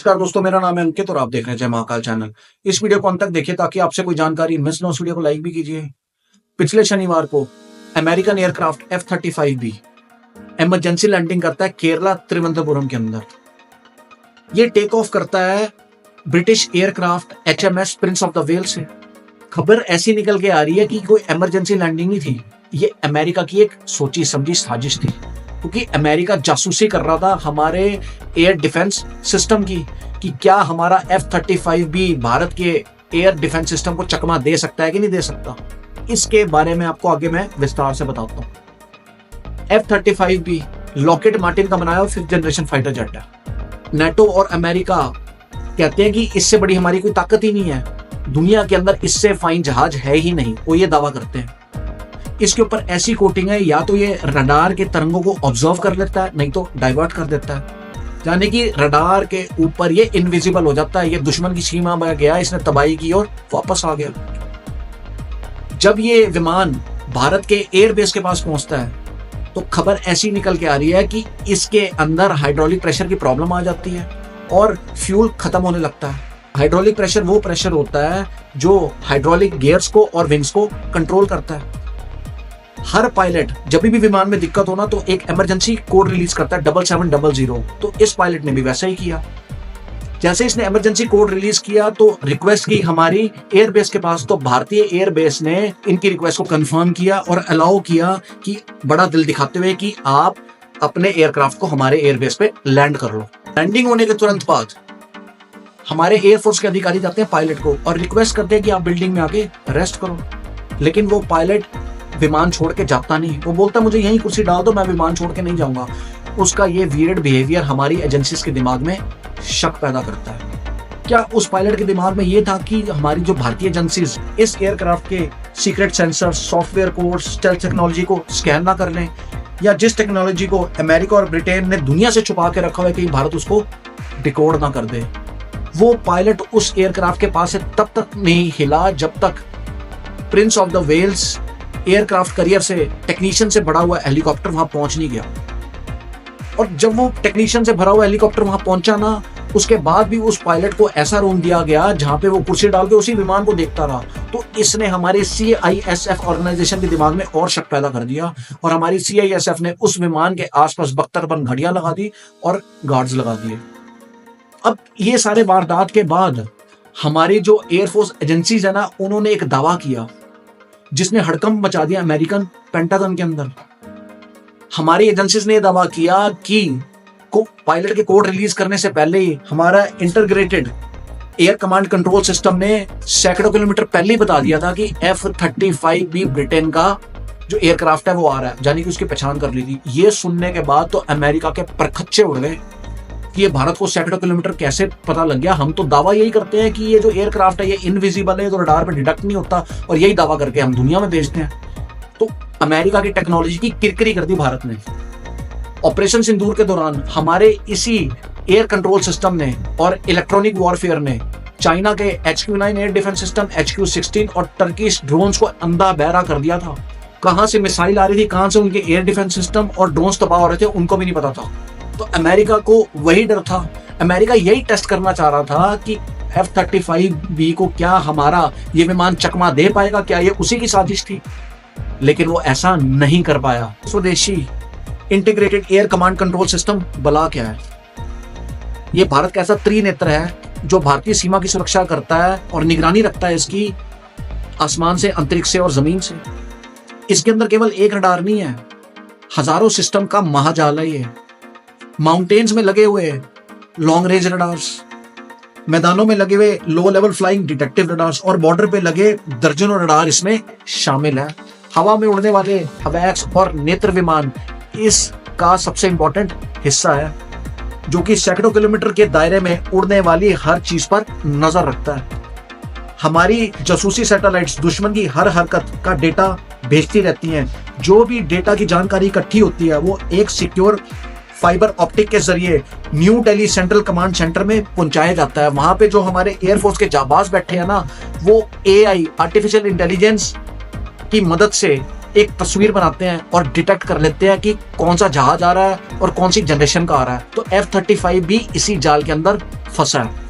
नमस्कार दोस्तों, मेरा नाम है अंकित और आप देख रहे हैं जय महाकाल चैनल। इस वीडियो को अंत तक देखिए ताकि आपसे कोई जानकारी मिस ना हो। उस वीडियो को लाइक भी कीजिए। पिछले शनिवार को American aircraft F-35B emergency landing करता है केरला त्रिवेंद्रपुरम के अंदर। ये टेक ऑफ करता है British aircraft HMS Prince of the Wales से। खबर ऐसी निकल के आ रही है कि कोई इमरजेंसी लैंडिंग नहीं थी, ये अमेरिका की एक सोची समझी साजिश थी, क्योंकि अमेरिका जासूसी कर रहा था हमारे एयर डिफेंस सिस्टम की कि क्या हमारा F-35B भारत के एयर डिफेंस सिस्टम को चकमा दे सकता है कि नहीं दे सकता। इसके बारे में आपको आगे मैं विस्तार से बताता हूं। F-35B लॉकहीड मार्टिन का बनाया हुआ 5th जनरेशन फाइटर जेट है। नेटो और अमेरिका कहते हैं कि इससे बड़ी हमारी कोई ताकत ही नहीं है, दुनिया के अंदर इससे फाइन जहाज है ही नहीं, वो ये दावा करते हैं। इसके ऊपर ऐसी कोटिंग है, या तो ये रडार के तरंगों को ऑब्जर्व कर लेता है, नहीं तो डाइवर्ट कर देता है, यानी कि रडार के ऊपर ये इनविजिबल हो जाता है। ये दुश्मन की सीमा में गया, इसने तबाही की और वापस आ गया। जब ये विमान भारत के एयरबेस के पास पहुंचता है तो खबर ऐसी निकल के आ रही है कि इसके अंदर हाइड्रोलिक प्रेशर की प्रॉब्लम आ जाती है और फ्यूल खत्म होने लगता है। हाइड्रोलिक प्रेशर वो प्रेशर होता है जो हाइड्रोलिक गियर्स को और विंग्स को कंट्रोल करता है। हर पायलट जब भी विमान में दिक्कत होना तो एक इमरजेंसी कोड रिलीज करता है 7700। तो इस पायलट ने भी वैसा ही किया। जैसे इसने इमरजेंसी कोड रिलीज किया तो रिक्वेस्ट की हमारी एयरबेस के पास, तो भारतीय एयरबेस ने इनकी रिक्वेस्ट को कंफर्म किया और अलाउ किया कि बड़ा दिल दिखाते हुए कि आप अपने एयरक्राफ्ट को हमारे एयरबेस पे लैंड कर लो। लैंडिंग होने के तुरंत बाद हमारे एयरफोर्स के अधिकारी जाते हैं पायलट को और रिक्वेस्ट करते हैं कि आप बिल्डिंग में आके रेस्ट करो, लेकिन वो पायलट विमान छोड़ के जाता नहीं। वो बोलता मुझे यहीं कुर्सी डाल दो, मैं विमान छोड़ के नहीं जाऊंगा। उसका ये वियर्ड बिहेवियर हमारी एजेंसीज के दिमाग में शक पैदा करता है। क्या उस पायलट के दिमाग में ये था कि हमारी जो भारतीय एजेंसीज इस एयरक्राफ्ट के secret sensor, software code, stealth technology को स्कैन ना कर लें, या जिस टेक्नोलॉजी को अमेरिका और ब्रिटेन ने दुनिया से छुपा के रखा हुआ है कि भारत उसको डिकोड ना कर दे। वो पायलट उस एयरक्राफ्ट के पास से तब तक नहीं हिला जब तक Prince of the Wales aircraft carrier से टेक्नीशियन से भरा हुआ हेलीकॉप्टर वहां पहुंच नहीं गया। और जब वो टेक्नीशियन से भरा हुआ हेलीकॉप्टर वहां पहुंचा ना, उसके बाद भी उस पायलट को ऐसा रूम दिया गया जहां पे वो कुर्सी डाल के उसी विमान को देखता रहा। तो इसने हमारे CISF ऑर्गेनाइजेशन के दिमाग में और शक पैदा कर दिया और हमारी CISF ने उस विमान के आसपास बख्तरबंद घड़ियां लगा दी और गार्ड्स लगा दिए। अब ये सारे वारदात के बाद हमारी जो एयरफोर्स एजेंसीज है ना, उन्होंने एक दावा किया जिसने हड़कंप मचा दिया अमेरिकन पेंटागन के अंदर। हमारी एजेंसीज ने दावा किया कि पायलट के कोड रिलीज करने से पहले ही हमारा integrated air command control system ने सैकड़ों किलोमीटर पहले ही बता दिया था कि F-35B ब्रिटेन का जो एयरक्राफ्ट है वो आ रहा है, यानी कि उसकी पहचान कर ली थी। ये सुनने के बाद तो अमेरिका के परखच्चे उड़ गए कि ये भारत को सैकड़ों किलोमीटर कैसे पता लग गया। हम तो दावा यही करते हैं कि ये जो एयरक्राफ्ट है ये इनविजिबल है, तो रडार पे डिटेक्ट नहीं होता, और यही दावा करके हम दुनिया में भेजते हैं। तो अमेरिका की टेक्नोलॉजी की किरकिरी कर दी भारत ने। ऑपरेशन सिंदूर के दौरान हमारे इसी एयर कंट्रोल सिस्टम ने और इलेक्ट्रॉनिक वॉरफेयर ने चाइना के HQ-9 air defence system, HQ-16 और टर्किश ड्रोन्स को अंधा बहरा कर दिया था। कहां से मिसाइल आ रही थी, कहां से उनके एयर डिफेंस सिस्टम और ड्रोन्स तबाह हो रहे थे, उनको भी नहीं पता था। तो अमेरिका को वही डर था। अमेरिका यही टेस्ट करना चाह रहा था कि F-35B को क्या हमारा ये विमान चकमा दे पाएगा, क्या ये उसी की साजिश थी, लेकिन वो ऐसा नहीं कर पाया। स्वदेशी integrated air command control system बला क्या है? ये भारत का ऐसा त्रिनेत्र है जो भारतीय सीमा की सुरक्षा करता है और निगरानी रखता है इसकी आसमान से, अंतरिक्ष से और जमीन से। इसके अंदर केवल एक रडार नहीं है, हजारों सिस्टम का महाजाल है। ये माउंटेन्स में लगे हुए लॉन्ग रेंज रडार्स, मैदानों में लगे हुए low level flying detective radars और बॉर्डर पे लगे दर्जनों रडार इसमें शामिल है। हवा में उड़ने वाले हवैक्स और नेत्र विमान इसका सबसे इंपॉर्टेंट हिस्सा है, जो कि सैकड़ों किलोमीटर के दायरे में उड़ने वाली हर चीज पर नजर रखता है। हमारी जासूसी सैटेलाइट्स दुश्मन की हर हरकत का डेटा भेजती रहती हैं। जो भी डेटा की जानकारी इकट्ठी होती है वो एक सिक्योर फाइबर ऑप्टिक के जरिए new Delhi central command centre में पहुंचाया जाता है। वहां पे जो हमारे एयरफोर्स के जाबाज बैठे हैं ना, वो AI आर्टिफिशियल इंटेलिजेंस की मदद से एक तस्वीर बनाते हैं और डिटेक्ट कर लेते हैं कि कौन सा जहाज आ रहा है और कौन सी जनरेशन का आ रहा है। तो F-35 भी इसी जाल के अंदर फंसा है।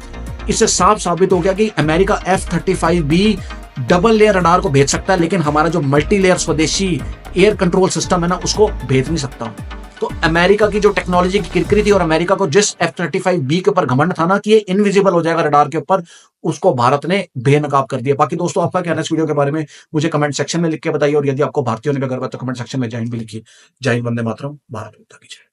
इससे साफ साबित हो गया कि अमेरिका F-35 भी डबल लेयर रडार को भेज सकता है, लेकिन हमारा जो मल्टी लेयर स्वदेशी एयर कंट्रोल सिस्टम है ना, उसको भेज नहीं सकता। तो अमेरिका की जो टेक्नोलॉजी की किरकिरी थी और अमेरिका को जिस F-35B के ऊपर घमंड था ना कि ये इनविजिबल हो जाएगा रडार के ऊपर, उसको भारत ने बेनकाब कर दिया। बाकी दोस्तों, आपका क्या है इस वीडियो के बारे में मुझे कमेंट सेक्शन में लिख के बताइए, और यदि आपको भारतीय होने का गर्व है तो कमेंट सेक्शन में जय हिंद भी लिखिए। जय हिंद, वंदे मातरम, भारत माता की जय।